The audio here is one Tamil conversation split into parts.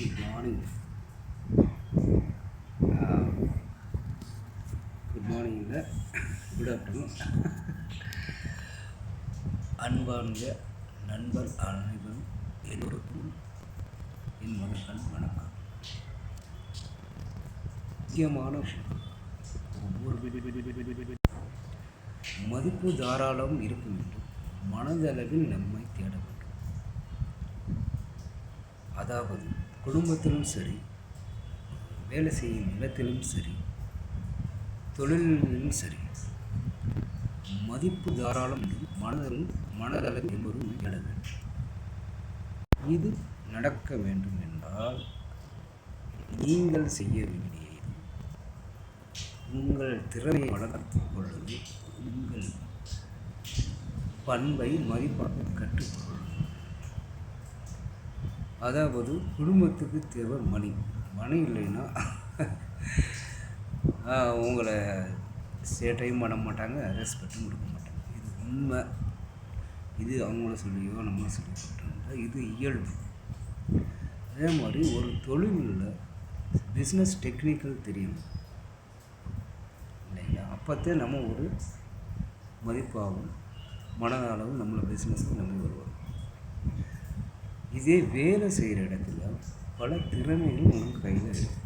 Good morning. குட் மார்னிங் இல்லை, குட் ஆஃப்டர்நூன். அன்பார்ந்த நண்பர் அனைவரும் எல்லோருக்கும் என் முதல் வணக்கம். முக்கியமான ஒவ்வொரு மதிப்பு தாராளம் இருக்கும் என்று மனதளவில் நம்மை தேட வேண்டும். அதாவது குடும்பத்திலும் சரி, வேலை செய்யும் இடத்திலும் சரி, தொழிலிலும் சரி, மதிப்பு தாராளம் என்று மனதளவில் என்பதும் தேட வேண்டும். இது நடக்க வேண்டும் என்றால் நீங்கள் செய்ய வேண்டியது உங்கள் திறமையை வளர்த்துக் கொள்வது, உங்கள் பண்பை மதிப்பாக கற்றுக்கொள்வது. அதாவது குடும்பத்துக்கு தேவை மணி இல்லைன்னா உங்களை சேட்டையும் பண்ண மாட்டாங்க, ரெஸ்பெக்டும் கொடுக்க மாட்டாங்க. இது உண்மை. இது அவங்கள சொல்லியோ நம்மளை சொல்லி சொல்கிறாங்க, இது இயல்பு. அதே மாதிரி ஒரு தொழிலில் பிஸ்னஸ் டெக்னிக்கல் தெரியணும் இல்லைங்களா? அப்போத்தே நம்ம ஒரு மதிப்பாகவும் மனதளவும் நம்மளை பிஸ்னஸுக்கு நம்பி வருவோம். இதே வேலை செய்கிற இடத்துல பல திறமைகள் உங்கள் கையில் இருக்குது.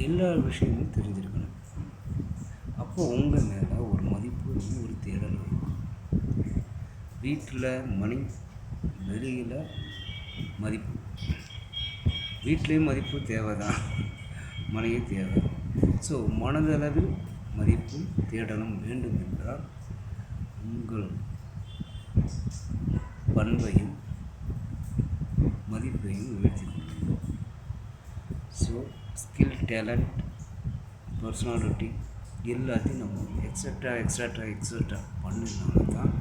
எல்லா விஷயமும் தெரிஞ்சிருக்கணும். அப்போ உங்கள் மேலே ஒரு மதிப்பு, ஒரு தேடல் இருக்கும். வீட்டில் மணி, வெளியில் மதிப்பு. வீட்லேயும் மதிப்பு தேவை தான், மனையும் தேவை. ஸோ மனதளவில் மதிப்பும் தேடலும் வேண்டும் என்றால் உங்கள் பண்பையும் மதிப்பையும் உயர்த்தி கொள்ளுங்கள். ஸோ ஸ்கில், டேலண்ட், பர்சனாலிட்டி எல்லாத்தையும் நம்ம எக்ஸட்ரா பண்ணினால தான்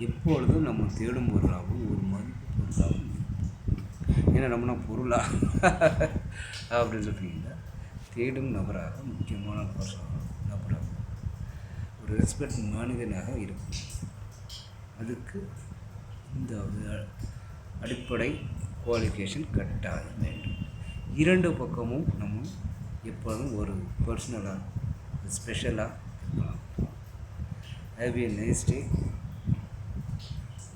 எப்பொழுதும் நம்ம தேடும் பொருளாகவும் ஒரு மதிப்பு பொருளாகவும் இருக்கும். ஏன்னா நம்மனா பொருளா அப்படின்னு சொல்கிறீங்களா? தேடும் நபராக, முக்கியமான நபராக, ஒரு ரெஸ்பெக்ட் மனிதனாக இருக்கும். அதுக்கு இந்த அடிப்படை குவாலிஃபிகேஷன் கட்டாயம் வேண்டும். இரண்டு பக்கமும் நம்ம எப்போதும் ஒரு பர்சனலாக, ஸ்பெஷலாக இருக்கலாம். Have a nice day.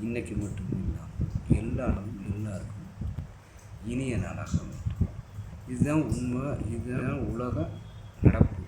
இன்றைக்கி மட்டும் இல்லாமல் எல்லா நாளும் எல்லாருக்கும் இனிய நாளாக வேண்டும். இதுதான் உண்மை, இதுதான் உலக நடப்பு.